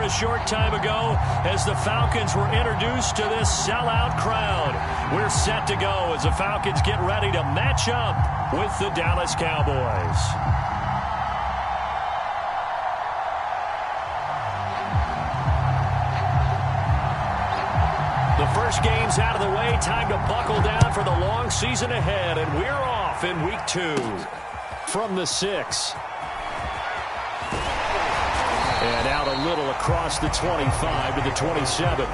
a short time ago as the Falcons were introduced to this sellout crowd. We're set to go as the Falcons get ready to match up with the Dallas Cowboys. The first game's out of the way. Time to buckle down for the long season ahead. And we're off in week 2 from the 6. And out a little across the 25 to the 27.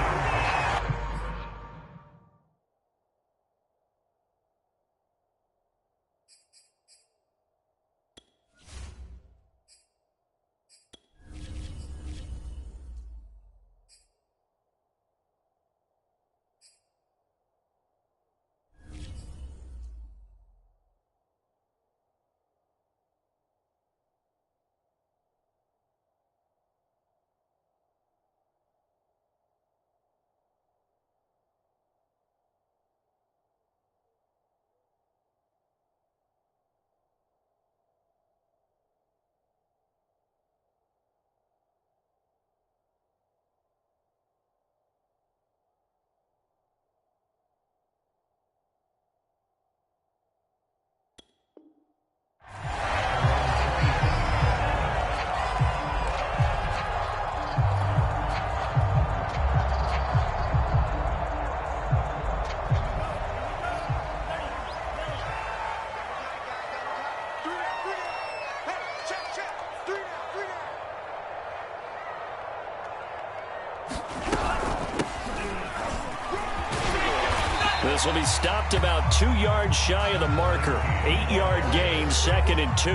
This will be stopped about 2 yards shy of the marker. 8-yard gain, 2nd and 2.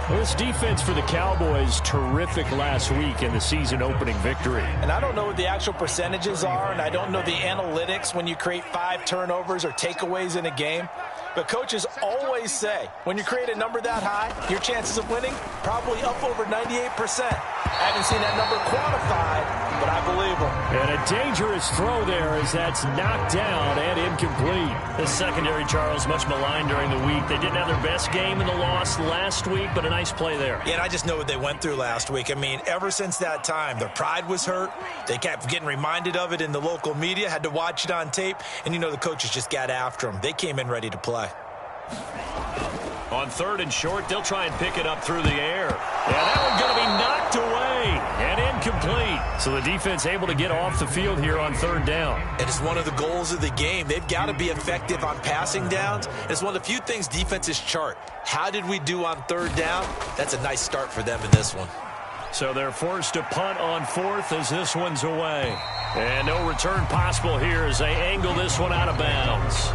Well, this defense for the Cowboys, terrific last week in the season-opening victory. And I don't know what the actual percentages are, and I don't know the analytics when you create 5 turnovers or takeaways in a game. But coaches always say, when you create a number that high, your chances of winning probably up over 98%. I haven't seen that number quantified, but I believe them. And a dangerous throw there as that's knocked down and incomplete. The secondary, Charles, much maligned during the week. They didn't have their best game in the loss last week, but a nice play there. Yeah, and I just know what they went through last week. I mean, ever since that time, their pride was hurt. They kept getting reminded of it in the local media, had to watch it on tape, and you know the coaches just got after them. They came in ready to play. On 3rd and short, they'll try and pick it up through the air. And that one's going to be knocked away and incomplete. So the defense able to get off the field here on 3rd down. It is one of the goals of the game. They've got to be effective on passing downs. It's one of the few things defenses chart. How did we do on 3rd down? That's a nice start for them in this one. So they're forced to punt on 4th as this one's away. And no return possible here as they angle this one out of bounds.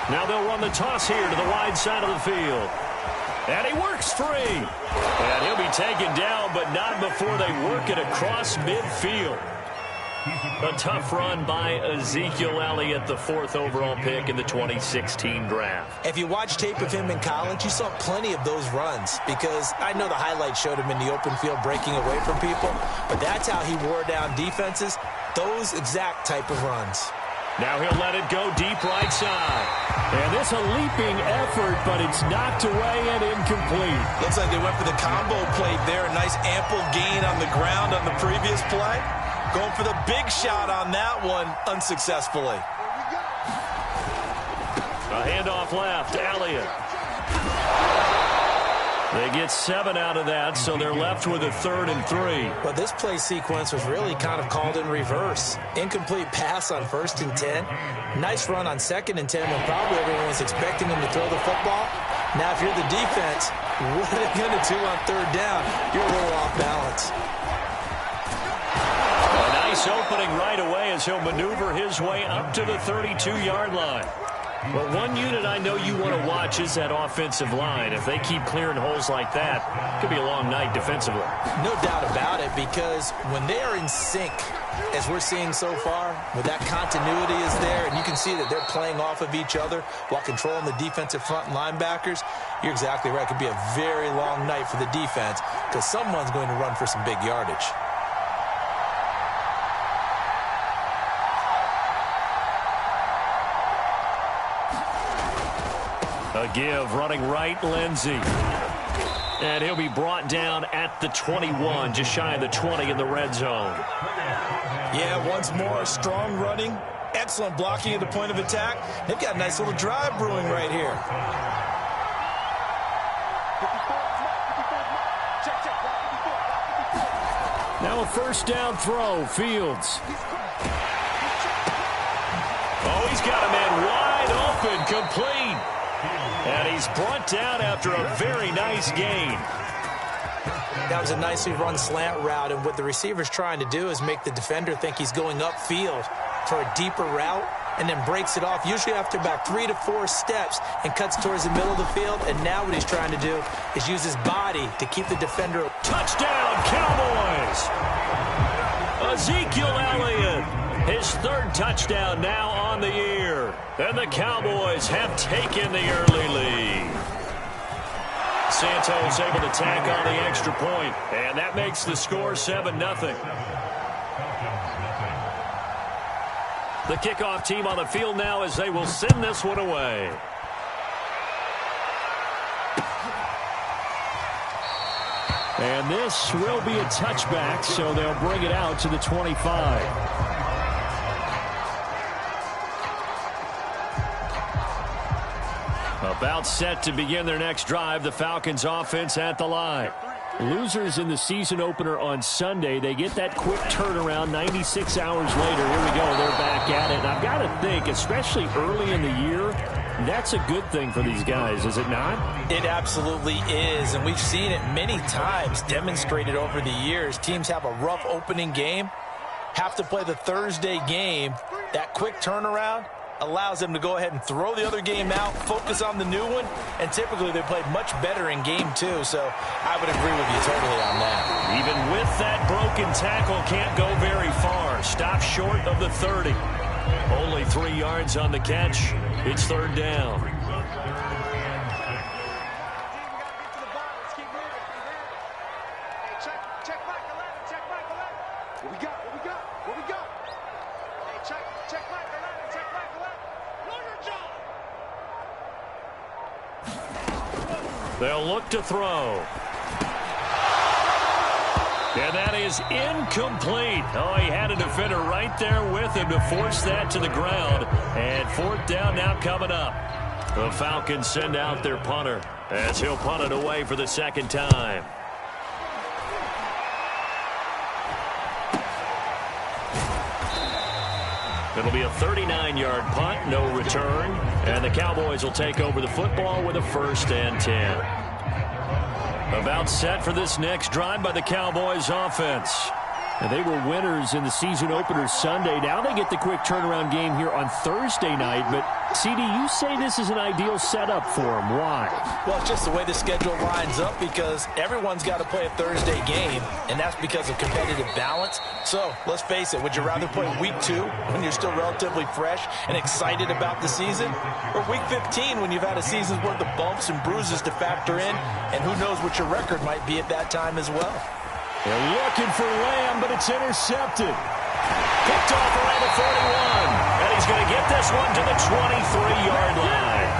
Now they'll run the toss here to the wide side of the field. And he works free. And he'll be taken down, but not before they work it across midfield. A tough run by Ezekiel Elliott, the 4th overall pick in the 2016 draft. If you watch tape of him in college, you saw plenty of those runs because I know the highlights showed him in the open field breaking away from people, but that's how he wore down defenses, those exact type of runs. Now he'll let it go deep right side. And this a leaping effort, but it's knocked away and incomplete. Looks like they went for the combo play there. A nice ample gain on the ground on the previous play. Going for the big shot on that one unsuccessfully. A handoff left, Elliott. They get 7 out of that, so they're left with a 3rd and 3. Well, this play sequence was really kind of called in reverse. Incomplete pass on 1st and 10. Nice run on 2nd and 10 when probably everyone was expecting him to throw the football. Now, if you're the defense, what are they going to do on 3rd down? You're a little off balance. A nice opening right away as he'll maneuver his way up to the 32-yard line. But one unit I know you want to watch is that offensive line. If they keep clearing holes like that, it could be a long night defensively. No doubt about it, because when they are in sync As we're seeing so far, where that continuity is there, and you can see that they're playing off of each other while controlling the defensive front linebackers, you're exactly right. It could be a very long night for the defense because someone's going to run for some big yardage. A give, running right, Lindsey. And he'll be brought down at the 21, just shy of the 20 in the red zone. Yeah, once more, strong running, excellent blocking at the point of attack. They've got a nice little drive brewing right here. Now a first down throw, Fields. Oh, he's got a man wide open, complete. And he's brought down after a very nice gain. That was a nicely run slant route, and what the receiver's trying to do is make the defender think he's going upfield for a deeper route and then breaks it off, usually after about 3 to 4 steps, and cuts towards the middle of the field. And now what he's trying to do is use his body to keep the defender. Touchdown, Cowboys! Ezekiel Elliott, his third touchdown now on the year. And the Cowboys have taken the early lead. Santos able to tack on the extra point, and that makes the score 7-0. The kickoff team on the field now as they will send this one away. And this will be a touchback, so they'll bring it out to the 25. About set to begin their next drive, the Falcons offense at the line. Losers in the season opener on Sunday, they get that quick turnaround 96 hours later. Here we go, they're back at it. And I've got to think, especially early in the year, that's a good thing for these guys, is it not? It absolutely is, and we've seen it many times demonstrated over the years. Teams have a rough opening game, have to play the Thursday game. That quick turnaround allows them to go ahead and throw the other game out, focus on the new one, and typically they play much better in game 2, so I would agree with you totally on that. Even with that broken tackle, can't go very far. Stop short of the 30. Only 3 yards on the catch. It's third down. They'll look to throw. And that is incomplete. Oh, he had a defender right there with him to force that to the ground. And fourth down now coming up. The Falcons send out their punter as he'll punt it away for the second time. It'll be a 39-yard punt, no return. And the Cowboys will take over the football with a 1st and 10. About set for this next drive by the Cowboys offense. And they were winners in the season opener Sunday. Now they get the quick turnaround game here on Thursday night. But, CD, you say this is an ideal setup for them. Why? Well, it's just the way the schedule lines up because everyone's got to play a Thursday game, and that's because of competitive balance. So, let's face it, would you rather play week 2 when you're still relatively fresh and excited about the season, or week 15 when you've had a season's worth of bumps and bruises to factor in, and who knows what your record might be at that time as well? They're looking for Lamb, but it's intercepted. Picked off around the 41. And he's going to get this one to the 23-yard line.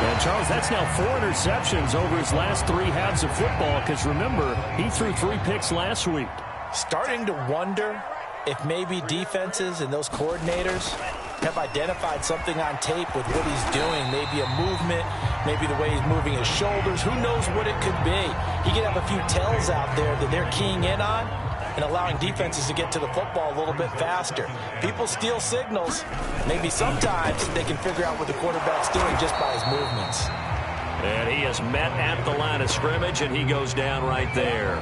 And, Charles, that's now 4 interceptions over his last 3 halves of football because, remember, he threw 3 picks last week. Starting to wonder if maybe defenses and those coordinators have identified something on tape with what he's doing. Maybe a movement, maybe the way he's moving his shoulders. Who knows what it could be? He could have a few tells out there that they're keying in on and allowing defenses to get to the football a little bit faster. People steal signals. Maybe sometimes they can figure out what the quarterback's doing just by his movements. And he is met at the line of scrimmage, and he goes down right there.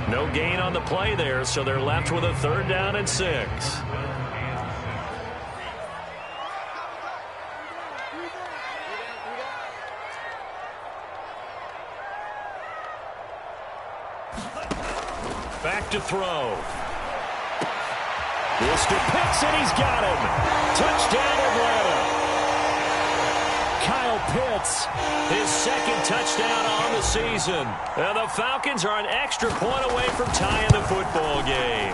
No gain on the play there, so they're left with a 3rd down and 6. Back to throw. Mr. Pitts, and he's got him. Touchdown, Atlanta. Kyle Pitts, his second touchdown on the season. And the Falcons are an extra point away from tying the football game.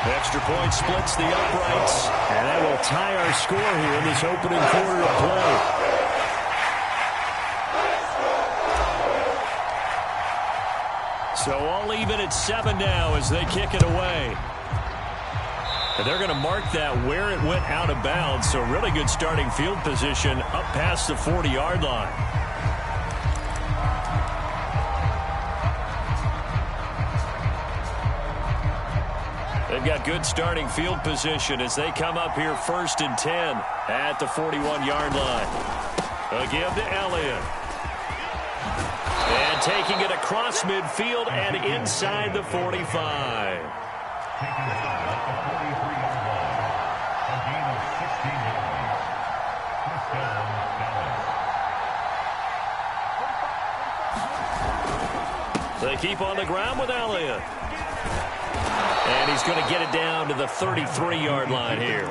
Extra point splits the uprights, and that will tie our score here in this opening quarter of play. So all even at 7 now as they kick it away. And they're going to mark that where it went out of bounds. So really good starting field position up past the 40-yard line. They've got good starting field position as they come up here 1st and 10 at the 41-yard line. A give to Elliott. And taking it across midfield and inside the 45. They keep on the ground with Elliott. And he's going to get it down to the 33-yard line here.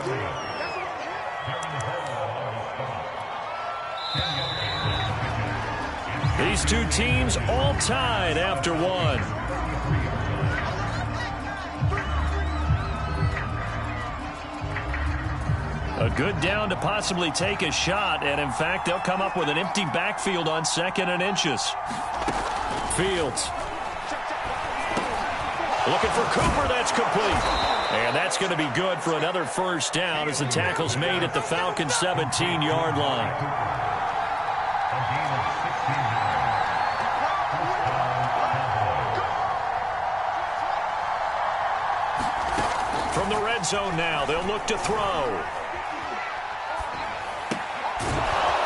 These two teams all tied after one. A good down to possibly take a shot, and in fact, they'll come up with an empty backfield on 2nd and inches. Fields. Looking for Cooper, that's complete. And that's going to be good for another first down as the tackle's made at the Falcons' 17-yard line. From the red zone now, they'll look to throw.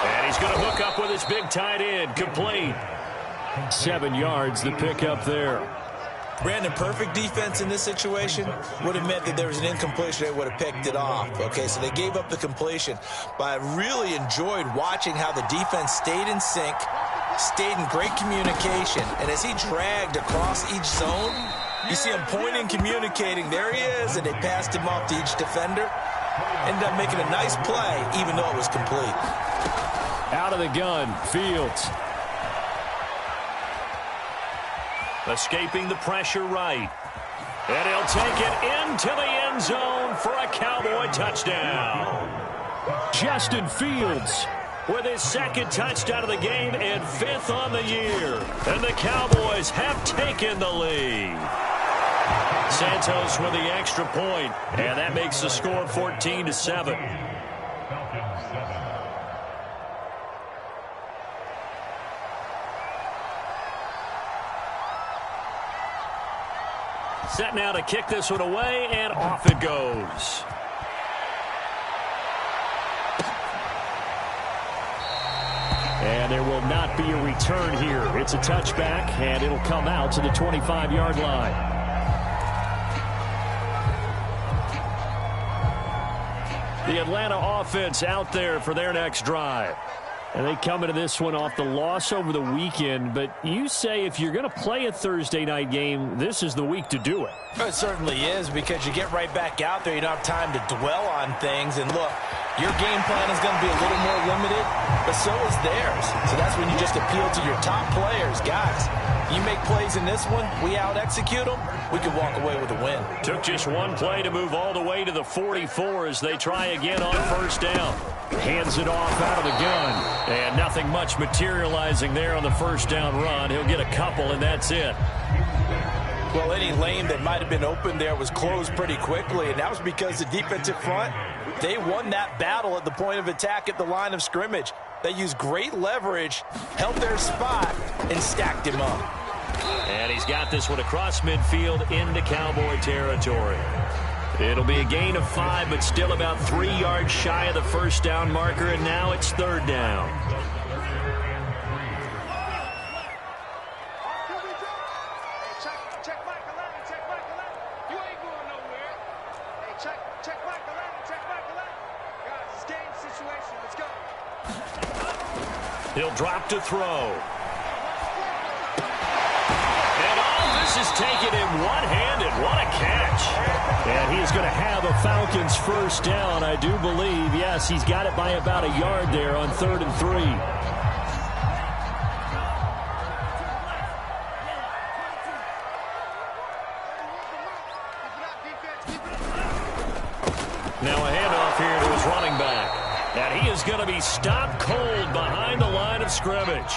And he's going to hook up with his big tight end, complete. 7 yards, the pickup there. Brandon, perfect defense in this situation would have meant that there was an incompletion. They would have picked it off. Okay, so they gave up the completion. But I really enjoyed watching how the defense stayed in sync, stayed in great communication. And as he dragged across each zone, you see him pointing, communicating. There he is, and they passed him off to each defender. Ended up making a nice play, even though it was complete. Out of the gun, Fields. Escaping the pressure right. And he'll take it into the end zone for a Cowboy touchdown. Justin Fields with his 2nd touchdown of the game and 5th on the year. And the Cowboys have taken the lead. Santos with the extra point, and that makes the score 14-7. Set now to kick this one away, and off it goes. And there will not be a return here. It's a touchback, and it'll come out to the 25-yard line. The Atlanta offense out there for their next drive. And they come into this one off the loss over the weekend. But you say if you're going to play a Thursday night game, this is the week to do it. It certainly is, because you get right back out there. You don't have time to dwell on things. And look, your game plan is going to be a little more limited, but so is theirs. So that's when you just appeal to your top players. Guys, you make plays in this one, we out-execute them, we can walk away with a win. Took just one play to move all the way to the 44 as they try again on first down. Hands it off out of the gun. And nothing much materializing there on the first down run. He'll get a couple, and that's it. Well, any lane that might have been open there was closed pretty quickly, and that was because the defensive front, they won that battle at the point of attack at the line of scrimmage. They used great leverage, held their spot, and stacked him up. And he's got this one across midfield into Cowboy territory. It'll be a gain of 5, but still about 3 yards shy of the first down marker, and now it's 3rd down. He'll drop to throw. And all this This is taken in one-handed. What a catch. And he's going to have a Falcons first down, I do believe. Yes, he's got it by about a yard there on 3rd and 3. Now a handoff here to his running back. And he is going to be stopped cold behind the line of scrimmage.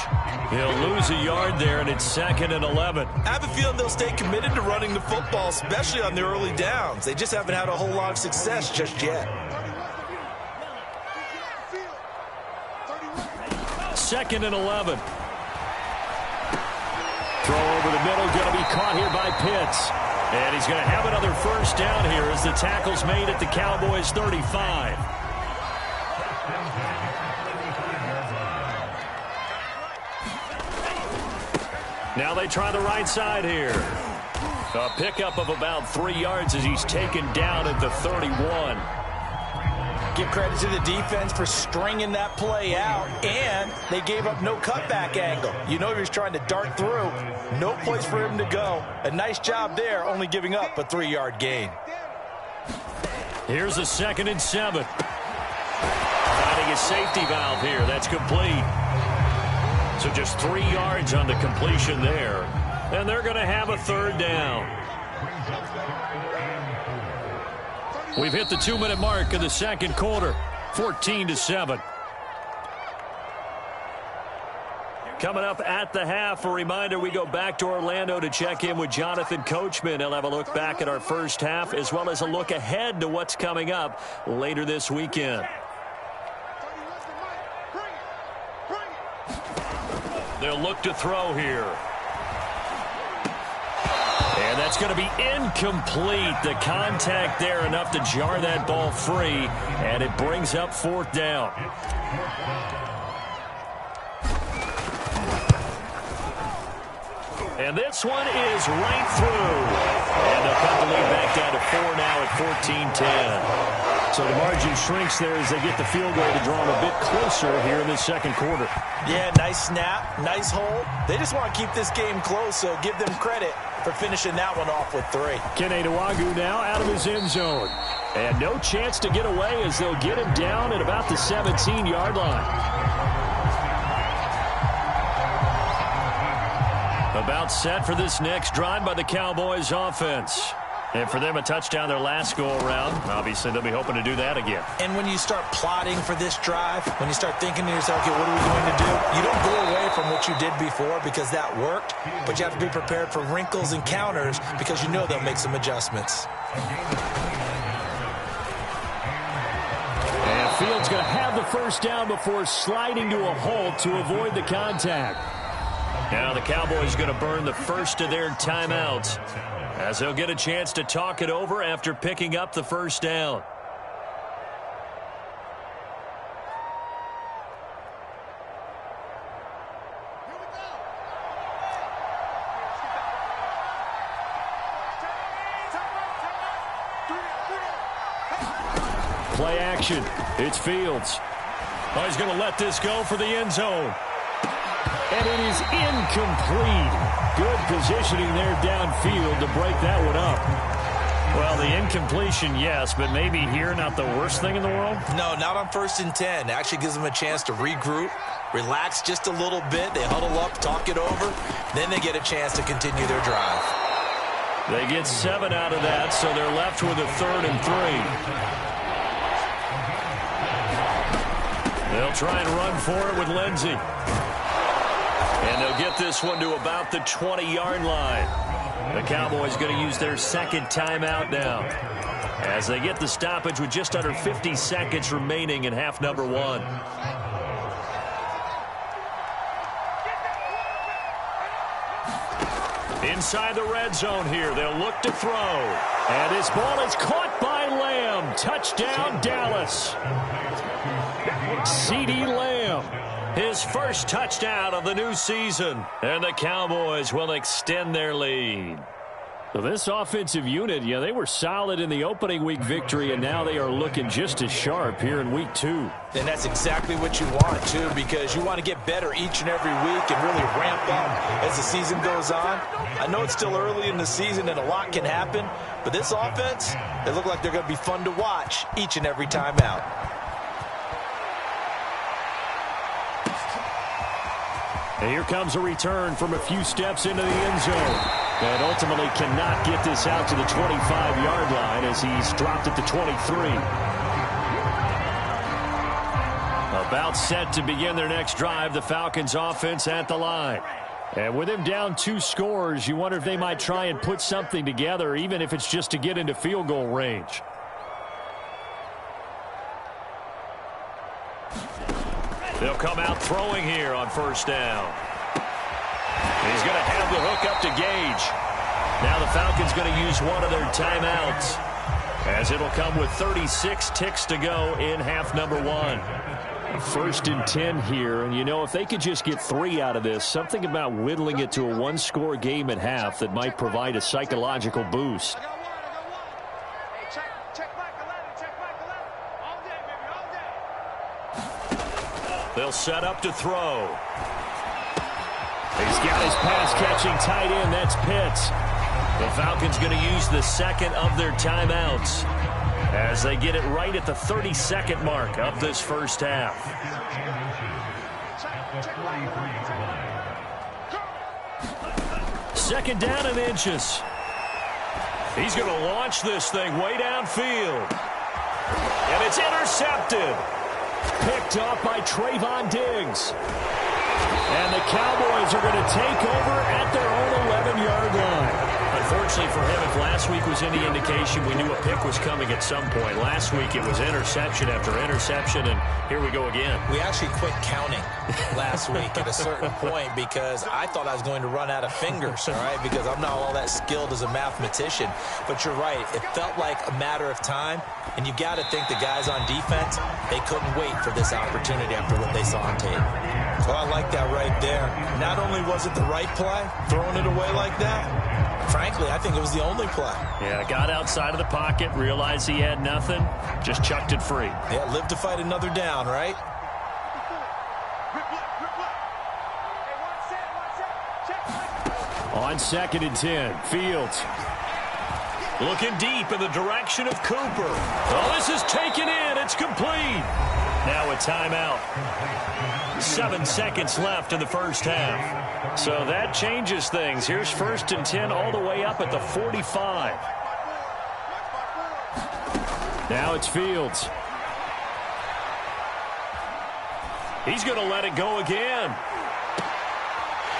He'll lose a yard there, and it's 2nd and 11. I have a feeling they'll stay committed to running the football, especially on the early downs. They just haven't had a whole lot of success just yet. 2nd and 11. Throw over the middle, going to be caught here by Pitts. And he's going to have another first down here as the tackle's made at the Cowboys' 35. Now they try the right side here. A pickup of about 3 yards as he's taken down at the 31. Give credit to the defense for stringing that play out, and they gave up no cutback angle. You know he was trying to dart through. No place for him to go. A nice job there, only giving up a 3-yard gain. Here's a 2nd and 7. Finding a safety valve here. That's complete. So just 3 yards on the completion there. And they're going to have a 3rd down. We've hit the 2-minute mark of the second quarter. 14-7. Coming up at the half, a reminder, we go back to Orlando to check in with Jonathan Coachman. He'll have a look back at our first half as well as a look ahead to what's coming up later this weekend. They'll look to throw here. And that's going to be incomplete. The contact there enough to jar that ball free. And it brings up 4th down. And this one is right through. And they'll cut the lead back down to 4 now at 14-10. So the margin shrinks there as they get the field goal to draw them a bit closer here in the second quarter. Yeah, nice snap, nice hold. They just want to keep this game close, so give them credit for finishing that one off with 3. Kene Nwangwu now out of his end zone. And no chance to get away as they'll get him down at about the 17-yard line. About set for this next drive by the Cowboys offense. And for them, a touchdown their last go-around. Obviously, they'll be hoping to do that again. And when you start plotting for this drive, when you start thinking to yourself, okay, what are we going to do? You don't go away from what you did before because that worked, but you have to be prepared for wrinkles and counters because you know they'll make some adjustments. And Fields going to have the first down before sliding to a halt to avoid the contact. Now the Cowboys going to burn the first of their timeouts, as they'll get a chance to talk it over after picking up the first down. Play action. It's Fields. Oh, he's going to let this go for the end zone. And it is incomplete. Good positioning there downfield to break that one up. Well, the incompletion, yes, but maybe here not the worst thing in the world? No, not on 1st and 10. It actually gives them a chance to regroup, relax just a little bit. They huddle up, talk it over. Then they get a chance to continue their drive. They get 7 out of that, so they're left with a 3rd and 3. They'll try and run for it with Lindsey. And they'll get this one to about the 20-yard line. The Cowboys going to use their second timeout now, as they get the stoppage with just under 50 seconds remaining in half number 1. Inside the red zone here, they'll look to throw. And this ball is caught by Lamb. Touchdown, Dallas. CeeDee Lamb. His first touchdown of the new season. And the Cowboys will extend their lead. So this offensive unit, they were solid in the opening week victory, and now they are looking just as sharp here in week 2. And that's exactly what you want, too, because you want to get better each and every week and really ramp up as the season goes on. I know it's still early in the season and a lot can happen, but this offense, they look like they're going to be fun to watch each and every time out. And here comes a return from a few steps into the end zone. And ultimately cannot get this out to the 25-yard line as he's dropped at the 23. About set to begin their next drive, the Falcons offense at the line. And with him down 2 scores, you wonder if they might try and put something together, even if it's just to get into field goal range. They'll come out throwing here on first down. He's going to have the hook up to Gage. Now the Falcons going to use one of their timeouts, as it'll come with 36 ticks to go in half number 1. First and 10 here, and if they could just get 3 out of this, something about whittling it to a 1-score game at half that might provide a psychological boost. They'll set up to throw. He's got his pass-catching tight end. That's Pitts. The Falcons going to use the second of their timeouts as they get it right at the 32nd mark of this first half. Second down and inches. He's going to launch this thing way downfield. And it's intercepted. Picked off by Trayvon Diggs. And the Cowboys are going to take over at their own 11-yard line. Unfortunately for him, if last week was any indication, we knew a pick was coming at some point. Last week it was interception after interception, and here we go again. We actually quit counting last week at a certain point because I thought I was going to run out of fingers, all right, because I'm not all that skilled as a mathematician. But you're right. It felt like a matter of time, and you got to think the guys on defense, they couldn't wait for this opportunity after what they saw on tape. So I like that right there. Not only was it the right play, throwing it away like that, frankly, I think it was the only play. Yeah, got outside of the pocket, realized he had nothing, just chucked it free. Yeah, live to fight another down, right? On 2nd and 10, Fields. Looking deep in the direction of Cooper. Oh, this is taken in. It's complete. Now a timeout. 7 seconds left in the first half. So that changes things. Here's 1st and 10 all the way up at the 45. Now it's Fields. He's going to let it go again.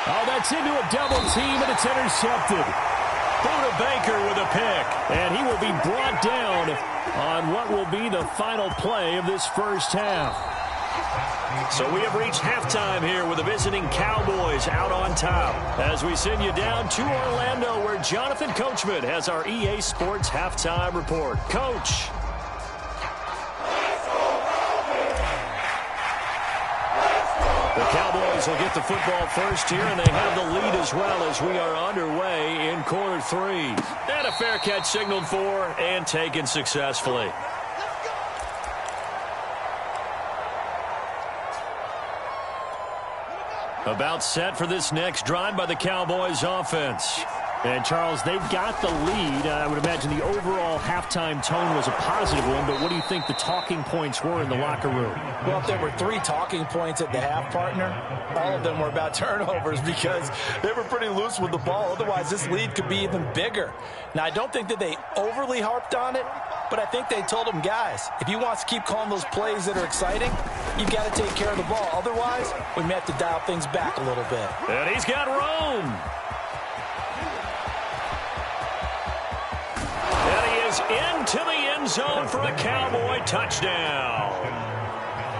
Oh, that's into a double team, and it's intercepted. Buda Baker with a pick, and he will be brought down on what will be the final play of this first half. So we have reached halftime here with the visiting Cowboys out on top as we send you down to Orlando where Jonathan Coachman has our EA Sports halftime report. Coach. The Cowboys will get the football first here, and they have the lead as well as we are underway in quarter 3. And a fair catch signaled for and taken successfully. About set for this next drive by the Cowboys offense. And, Charles, they've got the lead. I would imagine the overall halftime tone was a positive one, but what do you think the talking points were in the locker room? Well, if there were 3 talking points at the half, partner, all of them were about turnovers because they were pretty loose with the ball. Otherwise, this lead could be even bigger. Now, I don't think that they overly harped on it, but I think they told them, guys, if you want to keep calling those plays that are exciting, you've got to take care of the ball. Otherwise, we may have to dial things back a little bit. And he's got Rome. Into the end zone for a Cowboy touchdown.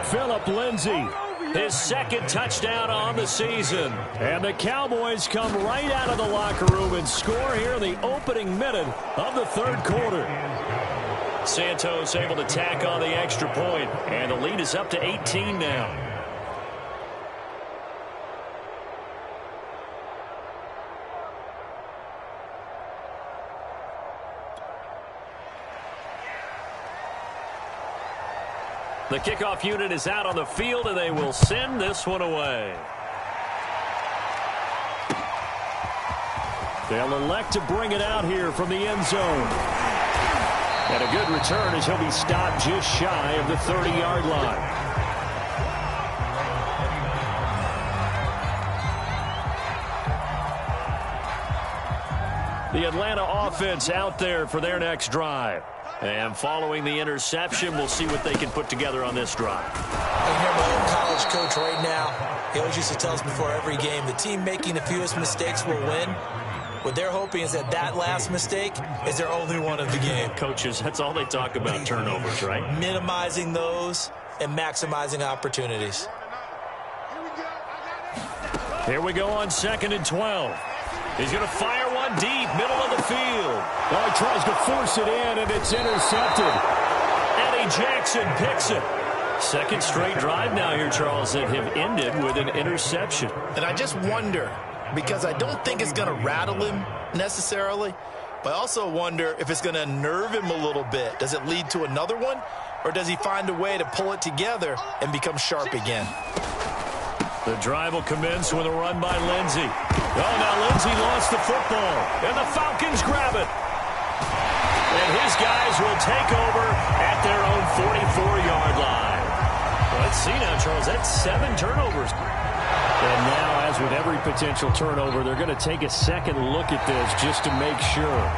Phillip Lindsay, his 2nd touchdown on the season. And the Cowboys come right out of the locker room and score here in the opening minute of the 3rd quarter. Santos able to tack on the extra point, and the lead is up to 18 now. The kickoff unit is out on the field, and they will send this one away. They'll elect to bring it out here from the end zone. And a good return as he'll be stopped just shy of the 30-yard line. The Atlanta offense out there for their next drive. And following the interception, we'll see what they can put together on this drive. I hear my old college coach right now. He always used to tell us before every game, the team making the fewest mistakes will win. What they're hoping is that last mistake is their only one of the game. Coaches, that's all they talk about, turnovers, right? Minimizing those and maximizing opportunities. Here we go on 2nd and 12. He's going to fire one deep, middle of the field. Oh, he tries to force it in, and it's intercepted. Eddie Jackson picks it. Second straight drive now here, Charles, that have ended with an interception. And I just wonder, because I don't think it's going to rattle him necessarily, but I also wonder if it's going to unnerve him a little bit. Does it lead to another one, or does he find a way to pull it together and become sharp again? The drive will commence with a run by Lindsey. Oh, now Lindsey lost the football, and the Falcons grab it. And his guys will take over at their own 44-yard line. Well, let's see now, Charles. That's 7 turnovers. And now, as with every potential turnover, they're going to take a second look at this just to make sure.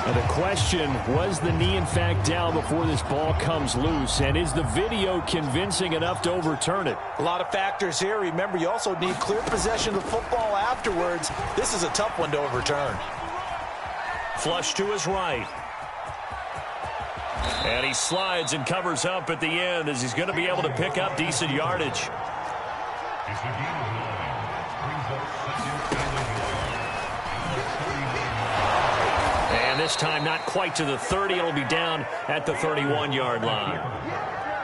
And the question, was the knee in fact down before this ball comes loose? And is the video convincing enough to overturn it? A lot of factors here. Remember, you also need clear possession of the football afterwards. This is a tough one to overturn. Flush to his right. And he slides and covers up at the end as he's going to be able to pick up decent yardage. And this time not quite to the 30. It'll be down at the 31-yard line.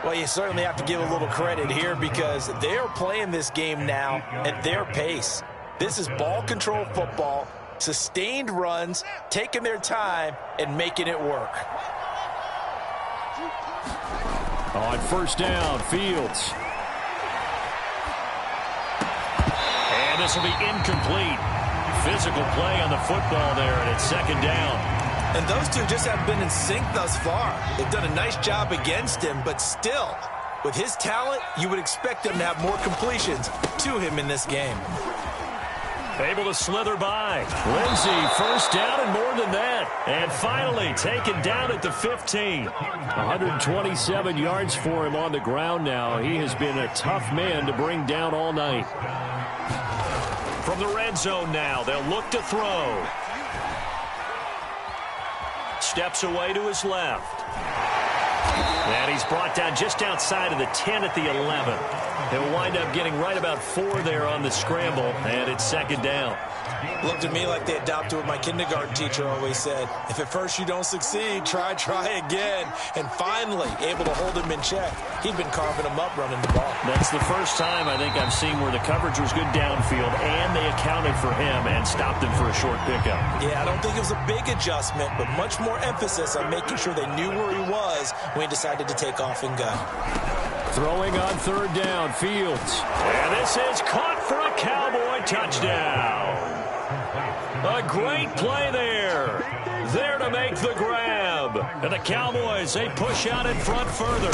Well, you certainly have to give a little credit here because they are playing this game now at their pace. This is ball control football, sustained runs, taking their time and making it work. On first down, Fields. And this will be incomplete. Physical play on the football there, and it's second down. And those two just haven't been in sync thus far. They've done a nice job against him, but still, with his talent, you would expect them to have more completions to him in this game. Able to slither by. Lindsey, first down and more than that. And finally taken down at the 15. 127 yards for him on the ground now. He has been a tough man to bring down all night. From the red zone now, they'll look to throw. Steps away to his left. And he's brought down just outside of the 10 at the 11. He'll wind up getting right about 4 there on the scramble, and it's second down. Looked to me like they adopted what my kindergarten teacher always said. If at first you don't succeed, try again. And finally, able to hold him in check. He'd been carving him up running the ball. That's the first time I think I've seen where the coverage was good downfield, and they accounted for him and stopped him for a short pickup. Yeah, I don't think it was a big adjustment, but much more emphasis on making sure they knew where he was when he decided to take off and go. Throwing on third down, Fields. And this is caught for a Cowboy touchdown. A great play there. There to make the grab. And the Cowboys, they push out in front further.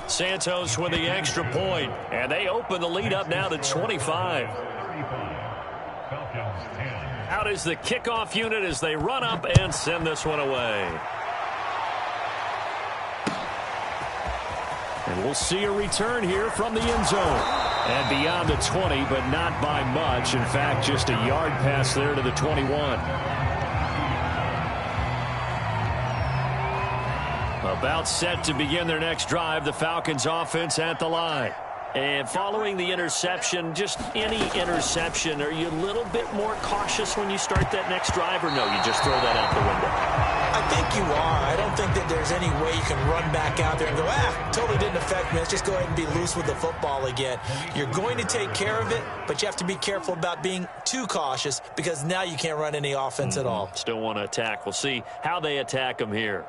Santos with the extra point. And they open the lead up now to 25. Out is the kickoff unit as they run up and send this one away. And we'll see a return here from the end zone. And beyond the 20, but not by much. In fact, just a yard pass there to the 21. About set to begin their next drive, the Falcons offense at the line. And following the interception, just any interception, are you a little bit more cautious when you start that next drive, or no, you just throw that out the window? I think you are. I don't think that there's any way you can run back out there and go, totally didn't affect me. Let's just go ahead and be loose with the football again. You're going to take care of it, but you have to be careful about being too cautious because now you can't run any offense at all. Still want to attack. We'll see how they attack him here.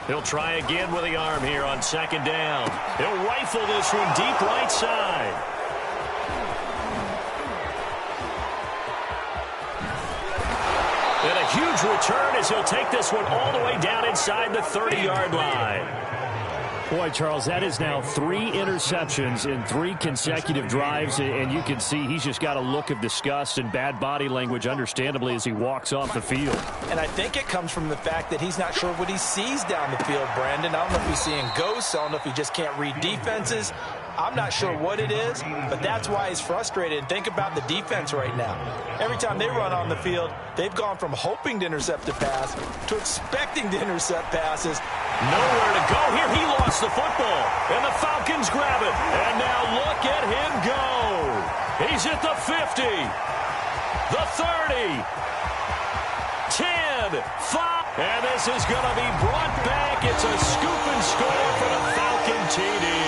He'll try again with the arm here on second down. He'll rifle this one deep right side. And a huge return as he'll take this one all the way down inside the 30-yard line. Boy, Charles, that is now 3 interceptions in 3 consecutive drives, and you can see he's just got a look of disgust and bad body language, understandably, as he walks off the field. And I think it comes from the fact that he's not sure what he sees down the field, Brandon. I don't know if he's seeing ghosts. I don't know if he just can't read defenses. I'm not sure what it is, but that's why he's frustrated. Think about the defense right now. Every time they run on the field, they've gone from hoping to intercept a pass to expecting to intercept passes. Nowhere to go here. He lost the football, and the Falcons grab it. And now look at him go. He's at the 50, the 30, 10, 5. And this is going to be brought back. It's a scoop and score for the Falcon TD.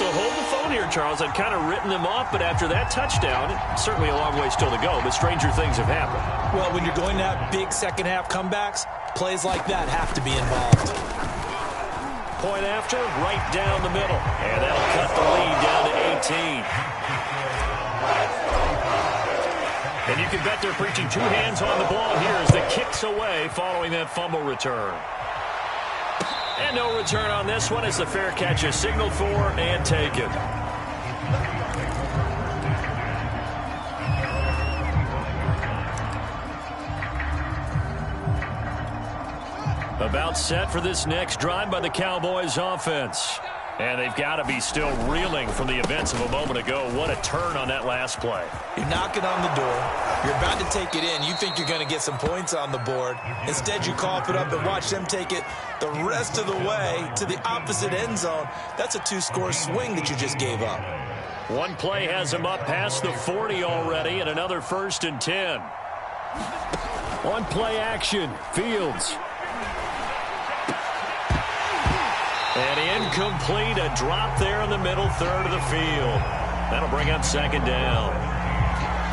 So hold the phone here, Charles. I'd kind of written them off, but after that touchdown, certainly a long way still to go, but stranger things have happened. Well, when you're going to have big second-half comebacks, plays like that have to be involved. Point after, right down the middle. And that'll cut the lead down to 18. And you can bet they're preaching 2 hands on the ball here as the kick's away following that fumble return. And no return on this one as the fair catch is signaled for and taken. About set for this next drive by the Cowboys offense. And they've got to be still reeling from the events of a moment ago. What a turn on that last play. You're knocking on the door. You're about to take it in. You think you're going to get some points on the board. Instead, you cough it up and watch them take it the rest of the way to the opposite end zone. That's a 2-score swing that you just gave up. One play has him up past the 40 already, and another 1st and 10. On play action, Fields. And incomplete, a drop there in the middle third of the field. That'll bring up second down.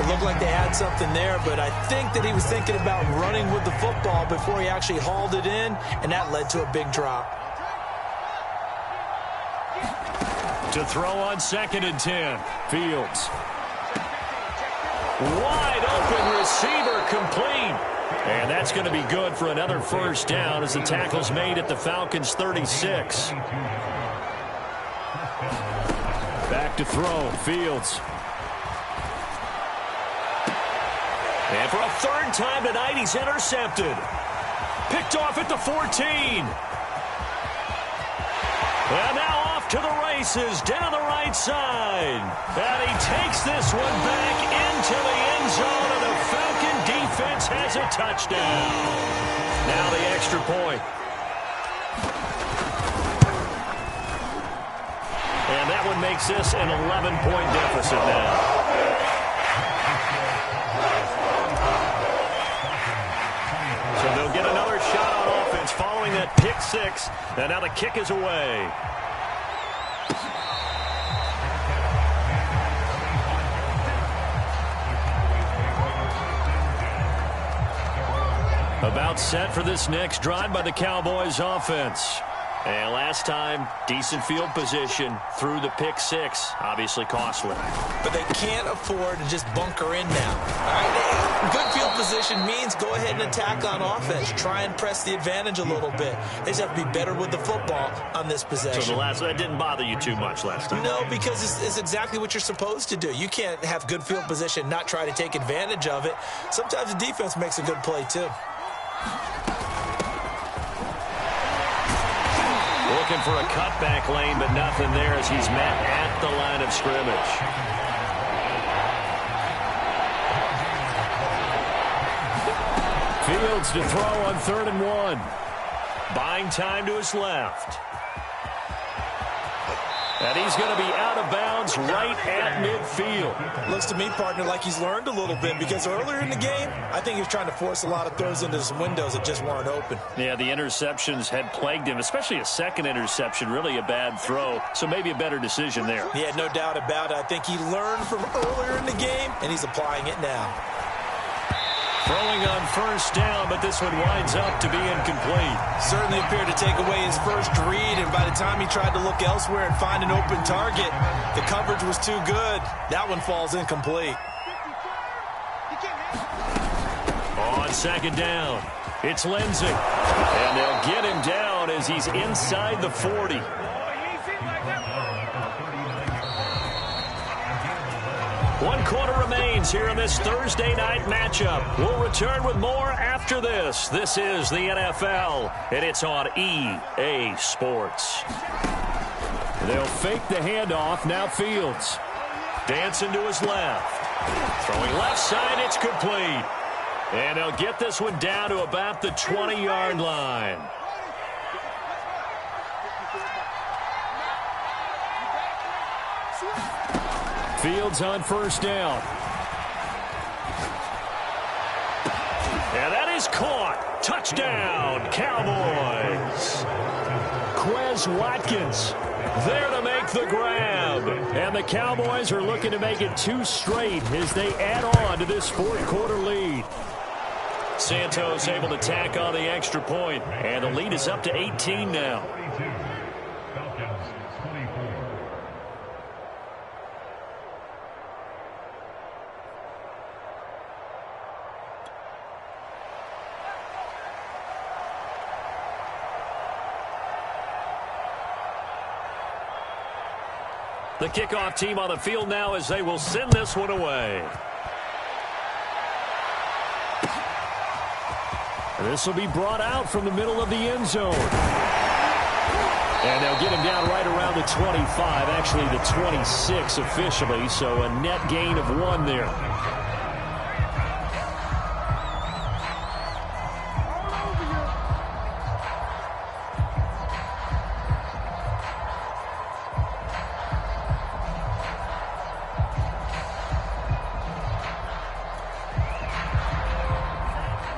It looked like they had something there, but I think that he was thinking about running with the football before he actually hauled it in, and that led to a big drop. To throw on 2nd and 10, Fields. Wide open receiver, complete. And that's going to be good for another 1st down as the tackle's made at the Falcons' 36. Back to throw, Fields. And for a 3rd time tonight, he's intercepted. Picked off at the 14. And now off to the races, down the right side. And he takes this one back into the end zone, and the Falcon defense has a touchdown. Now the extra point. And that one makes this an 11-point deficit now. So they'll get another shot on offense following that pick 6. And now the kick is away. About set for this next drive by the Cowboys offense. And last time, decent field position through the pick 6. Obviously costly. But they can't afford to just bunker in now. All right? Good field position means go ahead and attack on offense. Try and press the advantage a little bit. They just have to be better with the football on this possession. So that didn't bother you too much last time? No, because it's exactly what you're supposed to do. You can't have good field position, not try to take advantage of it. Sometimes the defense makes a good play, too. Looking for a cutback lane, but nothing there as he's met at the line of scrimmage. Fields to throw on 3rd and 1. Buying time to his left. And he's going to be out of bounds right at midfield. Looks to me, partner, like he's learned a little bit because earlier in the game, I think he was trying to force a lot of throws into some windows that just weren't open. Yeah, the interceptions had plagued him, especially a second interception, really a bad throw. So maybe a better decision there. Yeah, no doubt about it. I think he learned from earlier in the game, and he's applying it now. Throwing on first down, but this one winds up to be incomplete. Certainly appeared to take away his first read, and by the time he tried to look elsewhere and find an open target, the coverage was too good. That one falls incomplete. On second down, it's Lindsey. And they'll get him down as he's inside the 40. One quarter remains here in this Thursday night matchup. We'll return with more after this. This is the NFL, and it's on EA Sports. They'll fake the handoff. Now Fields. Dancing to his left. Throwing left side, it's complete. And they'll get this one down to about the 20-yard line. Fields on first down. And that is caught. Touchdown, Cowboys. Quez Watkins there to make the grab. And the Cowboys are looking to make it 2 straight as they add on to this fourth-quarter lead. Santos able to tack on the extra point, and the lead is up to 18 now. The kickoff team on the field now as they will send this one away. This will be brought out from the middle of the end zone. And they'll get him down right around the 25, actually the 26 officially, so a net gain of 1 there.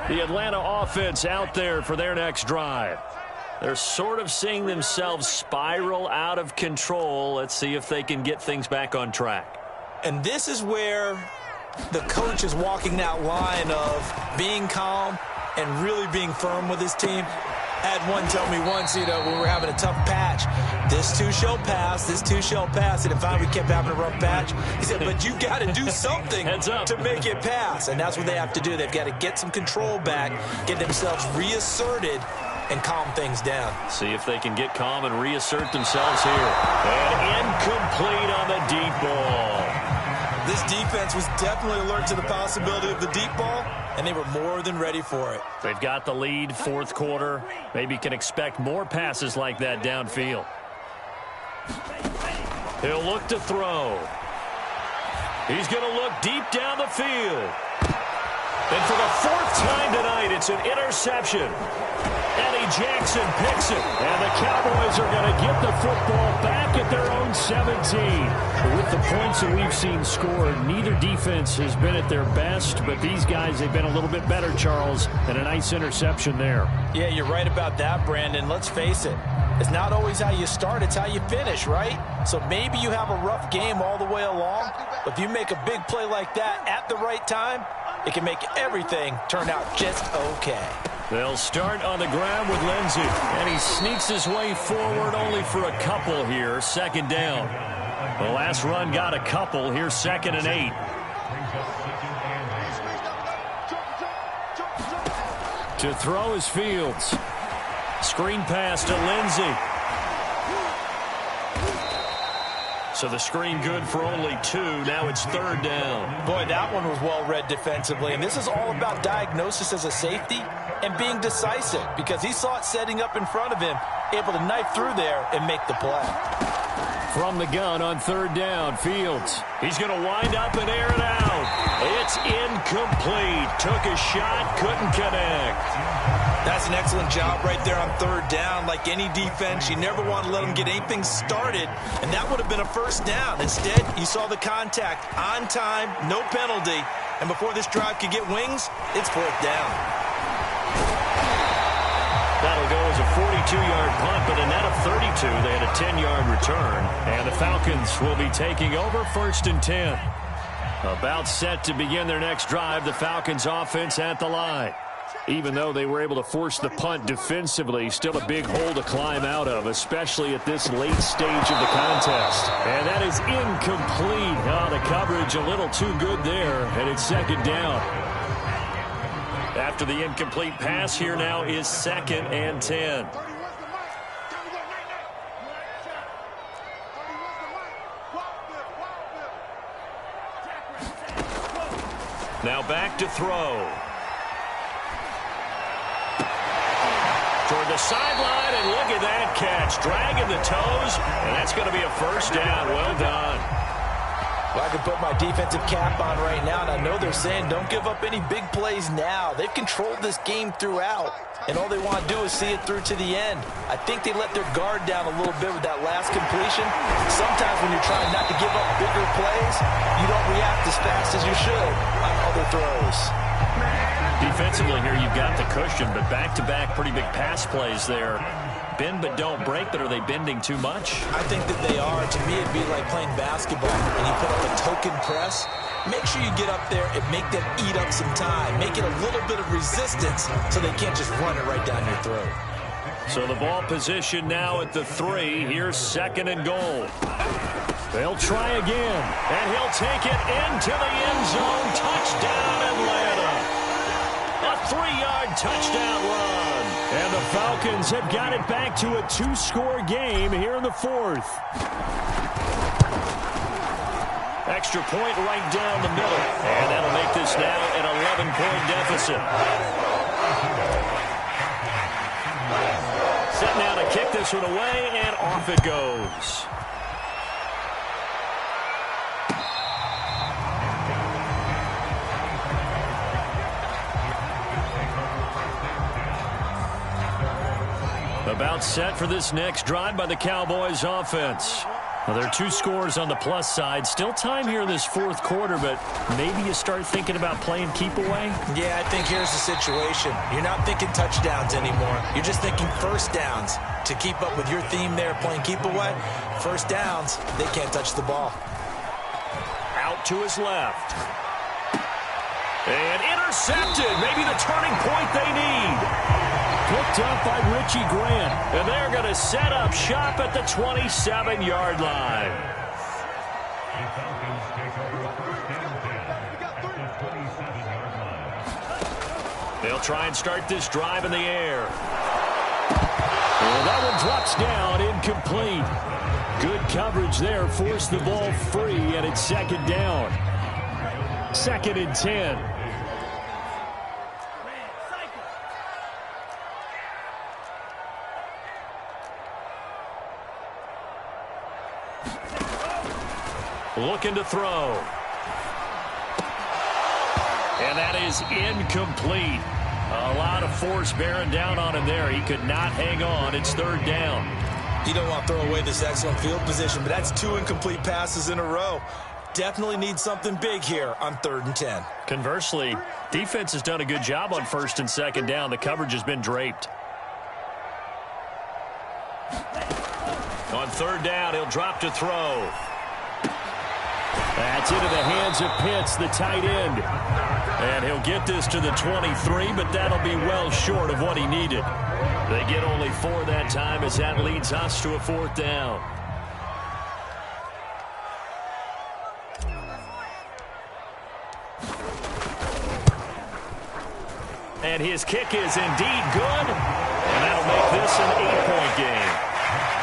The Atlanta offense out there for their next drive. They're sort of seeing themselves spiral out of control. Let's see if they can get things back on track. And this is where the coach is walking that line of being calm and really being firm with his team. I had one tell me once, when we were having a tough patch, this too shall pass, this too shall pass. And finally we kept having a rough patch. He said, but you got to do something to make it pass. And that's what they have to do. They've got to get some control back, get themselves reasserted, and calm things down. See if they can get calm and reassert themselves here. And incomplete on the deep ball. This defense was definitely alert to the possibility of the deep ball, and they were more than ready for it. They've got the lead, fourth quarter. Maybe can expect more passes like that downfield. He'll look to throw. He's going to look deep down the field. And for the 4th time tonight, it's an interception. Eddie Jackson picks it. And the Cowboys are going to get the football back at their own 17. With the points that we've seen scored, neither defense has been at their best, but these guys, they've been a little bit better, Charles, and a nice interception there. Yeah, you're right about that, Brandon. Let's face it. It's not always how you start, it's how you finish, right? So maybe you have a rough game all the way along, but if you make a big play like that at the right time, it can make everything turn out just okay. They'll start on the ground with Lindsey, and he sneaks his way forward only for a couple here, second down. The last run got a couple. Here's 2nd and 8. To throw is Fields. Screen pass to Lindsey. So the screen good for only 2. Now it's 3rd down. Boy, that one was well read defensively. And this is all about diagnosis as a safety and being decisive, because he saw it setting up in front of him, able to knife through there and make the play. From the gun on third down, Fields. He's going to wind up and air it out. It's incomplete. Took a shot, couldn't connect. That's an excellent job right there on third down. Like any defense, you never want to let them get anything started, and that would have been a first down. Instead, you saw the contact on time, no penalty, and before this drive could get wings, it's fourth down. That'll go as a 42-yard punt, but a net of 32. They had a 10-yard return, and the Falcons will be taking over first and 10. About set to begin their next drive, the Falcons offense at the line. Even though they were able to force the punt defensively, still a big hole to climb out of, especially at this late stage of the contest. And that is incomplete. Oh, the coverage a little too good there, and it's second down. After the incomplete pass, here now is second and 10. Now back to throw. Toward the sideline, and look at that catch. Dragging the toes, and that's going to be a first down. Well done. Well, I can put my defensive cap on right now, and I know they're saying don't give up any big plays now. They've controlled this game throughout, and all they want to do is see it through to the end. I think they let their guard down a little bit with that last completion. Sometimes when you're trying not to give up bigger plays, you don't react as fast as you should on other throws. Defensively here, you've got the cushion, but back-to-back pretty big pass plays there. Bend but don't break, but are they bending too much? I think that they are. To me, it'd be like playing basketball, and you put up a token press. Make sure you get up there and make them eat up some time. Make it a little bit of resistance so they can't just run it right down your throat. So the ball position now at the 3. Here's second and goal. They'll try again, and he'll take it into the end zone. Touchdown, Atlanta. A 3-yard touchdown run. And the Falcons have got it back to a 2-score game here in the 4th. Extra point right down the middle. And that'll make this now an 11-point deficit. Set now to kick this one away, and off it goes. About set for this next drive by the Cowboys offense. Well, there are 2 scores on the plus side. Still time here in this 4th quarter, but maybe you start thinking about playing keep away? Yeah, I think here's the situation. You're not thinking touchdowns anymore. You're just thinking first downs. To keep up with your theme there, playing keep away, first downs, they can't touch the ball. Out to his left. And intercepted. Maybe the turning point they need. Picked up by Richie Grant. And they're going to set up shop at the 27-yard line. They'll try and start this drive in the air. And that one drops down, incomplete. Good coverage there, forced the ball free, and it's second down. Second and 10. Looking to throw. And that is incomplete. A lot of force bearing down on him there. He could not hang on. It's third down. You don't want to throw away this excellent field position, but that's 2 incomplete passes in a row. Definitely need something big here on 3rd and 10. Conversely, defense has done a good job on 1st and 2nd down. The coverage has been draped. On 3rd down, he'll drop to throw. That's into the hands of Pitts, the tight end. And he'll get this to the 23, but that'll be well short of what he needed. They get only 4 that time as that leads us to a 4th down. And his kick is indeed good. And that'll make this an 8-point game.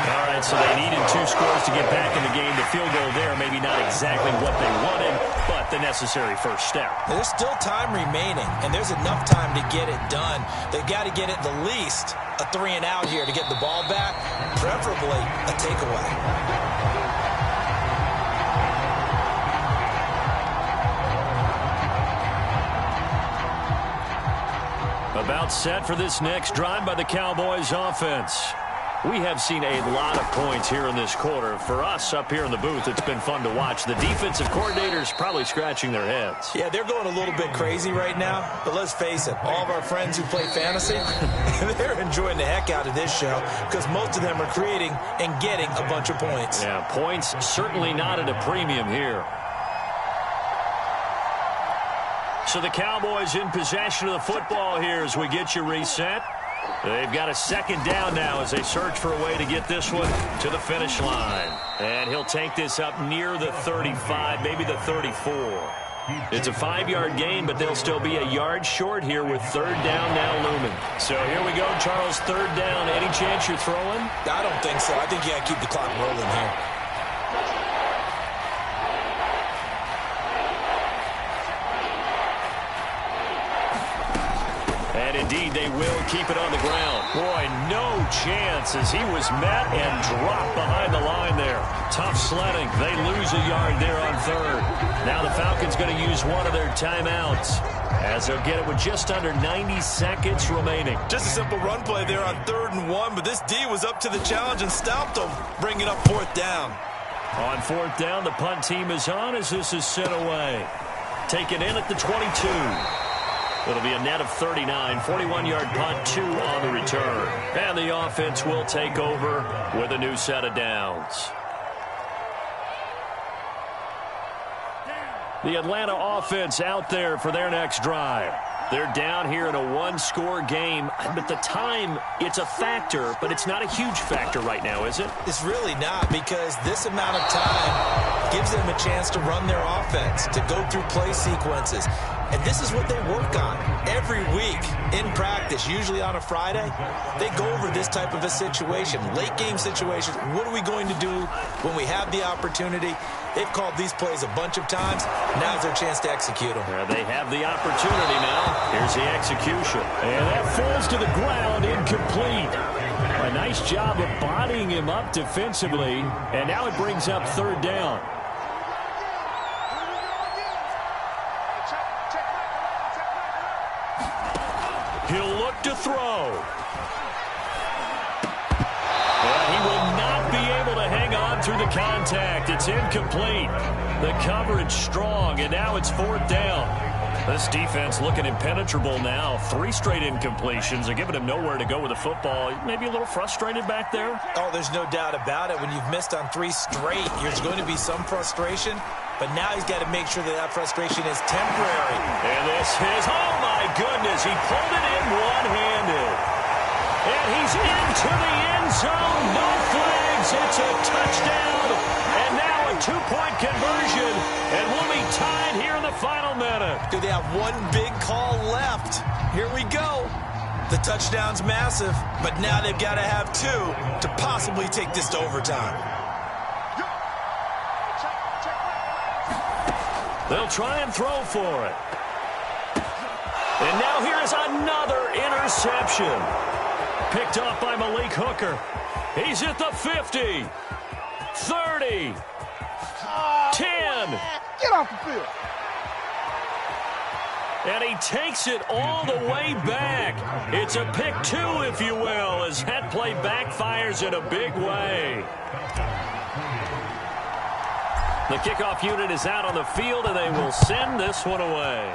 All right, so they needed 2 scores to get back in the game. The field goal there, maybe not exactly what they wanted, but the necessary first step. There's still time remaining, and there's enough time to get it done. They've got to get at the least a 3-and-out here to get the ball back, preferably a takeaway. About set for this next drive by the Cowboys offense. We have seen a lot of points here in this quarter. For us up here in the booth, it's been fun to watch. The defensive coordinators probably scratching their heads. Yeah, they're going a little bit crazy right now. But let's face it, all of our friends who play fantasy, they're enjoying the heck out of this show because most of them are creating and getting a bunch of points. Yeah, points certainly not at a premium here. So the Cowboys in possession of the football here as we get you reset. They've got a second down now as they search for a way to get this one to the finish line. And he'll take this up near the 35, maybe the 34. It's a 5-yard gain, but they'll still be a yard short here with third down now looming. So here we go, Charles, third down. Any chance you're throwing? I don't think so. I think you got to keep the clock rolling here. And indeed, they will keep it on the ground. Boy, no chance as he was met and dropped behind the line there. Tough sledding. They lose a yard there on third. Now the Falcons going to use one of their timeouts as they'll get it with just under 90 seconds remaining. Just a simple run play there on 3rd and 1, but this D was up to the challenge and stopped them, bringing up 4th down. On 4th down, the punt team is on as this is sent away. Taken in at the 22. It'll be a net of 39, 41-yard punt, 2 on the return. And the offense will take over with a new set of downs. The Atlanta offense out there for their next drive. They're down here in a one-score game. But the time, it's a factor, but it's not a huge factor right now, is it? It's really not, because this amount of time gives them a chance to run their offense, to go through play sequences. And this is what they work on every week in practice, usually on a Friday. They go over this type of a situation, late game situation. What are we going to do when we have the opportunity? They've called these plays a bunch of times. Now's their chance to execute them. They have the opportunity now. Here's the execution. And that falls to the ground, incomplete. A nice job of bodying him up defensively. And now it brings up third down. He'll look to throw. And he will not be able to hang on through the contact. It's incomplete. The coverage strong, and now it's 4th down. This defense looking impenetrable now. 3 straight incompletions. They're giving him nowhere to go with the football. Maybe a little frustrated back there? Oh, there's no doubt about it. When you've missed on 3 straight, there's going to be some frustration. But now he's got to make sure that that frustration is temporary. And this is, oh my goodness, he pulled it in one-handed. And he's into the end zone. No flags. It's a touchdown. And now a 2-point conversion. And we'll be tied here in the final minute. Do they have one big call left? Here we go. The touchdown's massive, but now they've got to have 2 to possibly take this to overtime. They'll try and throw for it. And now here's another interception. Picked off by Malik Hooker. He's at the 50. 30. 10. Get off the field. And he takes it all the way back. It's a pick 2, if you will, as that play backfires in a big way. The kickoff unit is out on the field, and they will send this one away.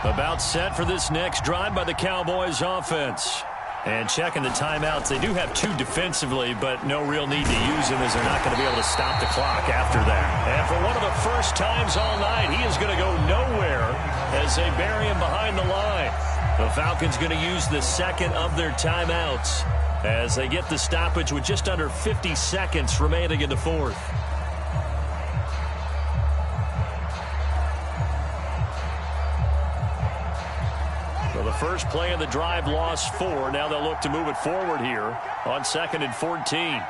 About set for this next drive by the Cowboys offense. And checking the timeouts, they do have 2 defensively, but no real need to use them as they're not going to be able to stop the clock after that. And for one of the first times all night, he is going to go nowhere as they bury him behind the line. The Falcons going to use the second of their timeouts as they get the stoppage with just under 50 seconds remaining in the 4th. So the first play of the drive lost 4. Now they'll look to move it forward here on 2nd and 14.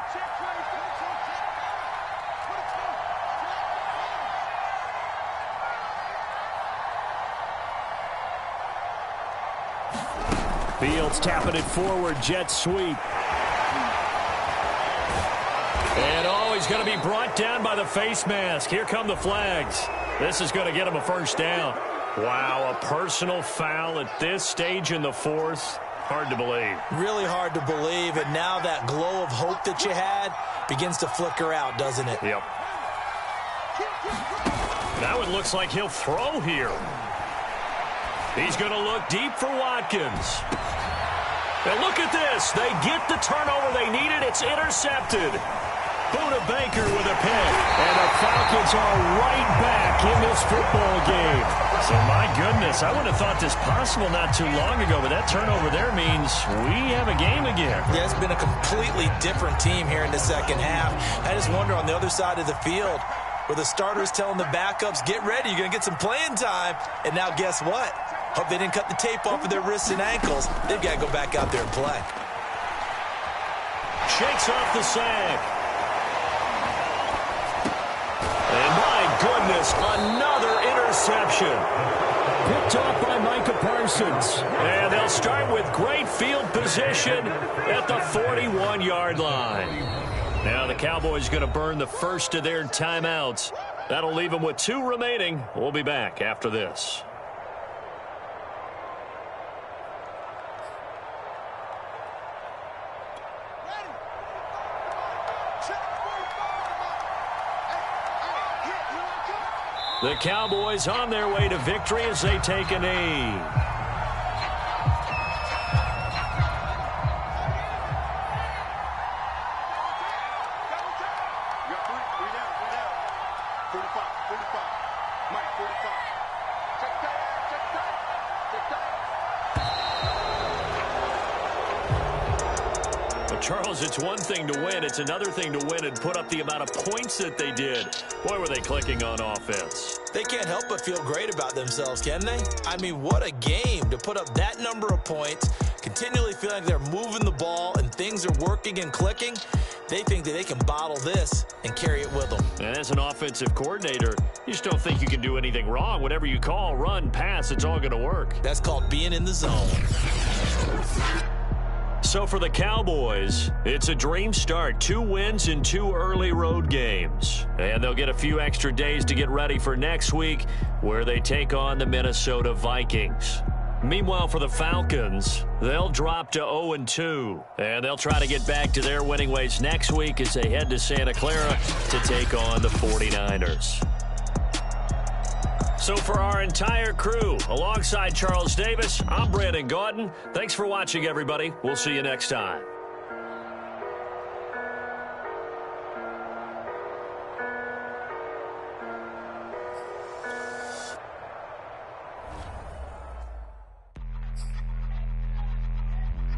Fields tapping it forward, jet sweep. And he's going to be brought down by the face mask. Here come the flags. This is going to get him a first down. Wow, a personal foul at this stage in the fourth. Hard to believe. Really hard to believe, and now that glow of hope that you had begins to flicker out, doesn't it? Yep. Now it looks like he'll throw here. He's going to look deep for Watkins. And look at this. They get the turnover they needed. It's intercepted. Buda Baker with a pick. And the Falcons are right back in this football game. So, my goodness, I wouldn't have thought this possible not too long ago, but that turnover there means we have a game again. Yeah, it's been a completely different team here in the second half. I just wonder on the other side of the field where the starters telling the backups, get ready, you're going to get some playing time. And now guess what? Hope they didn't cut the tape off of their wrists and ankles. They've got to go back out there and play. Shakes off the sack. And my goodness, another interception. Picked off by Micah Parsons. And they'll start with great field position at the 41-yard line. Now the Cowboys going to burn the first of their timeouts. That'll leave them with 2 remaining. We'll be back after this. The Cowboys on their way to victory as they take a knee. Charles, it's one thing to win. It's another thing to win and put up the amount of points that they did. Boy, were they clicking on offense. They can't help but feel great about themselves, can they? I mean, what a game to put up that number of points, continually feeling like they're moving the ball and things are working and clicking. They think that they can bottle this and carry it with them. And as an offensive coordinator, you just don't think you can do anything wrong. Whatever you call, run, pass, it's all going to work. That's called being in the zone. So for the Cowboys, it's a dream start. 2 wins in 2 early road games. And they'll get a few extra days to get ready for next week, where they take on the Minnesota Vikings. Meanwhile, for the Falcons, they'll drop to 0-2. And they'll try to get back to their winning ways next week as they head to Santa Clara to take on the 49ers. So for our entire crew, alongside Charles Davis, I'm Brandon Gaudin. Thanks for watching, everybody. We'll see you next time.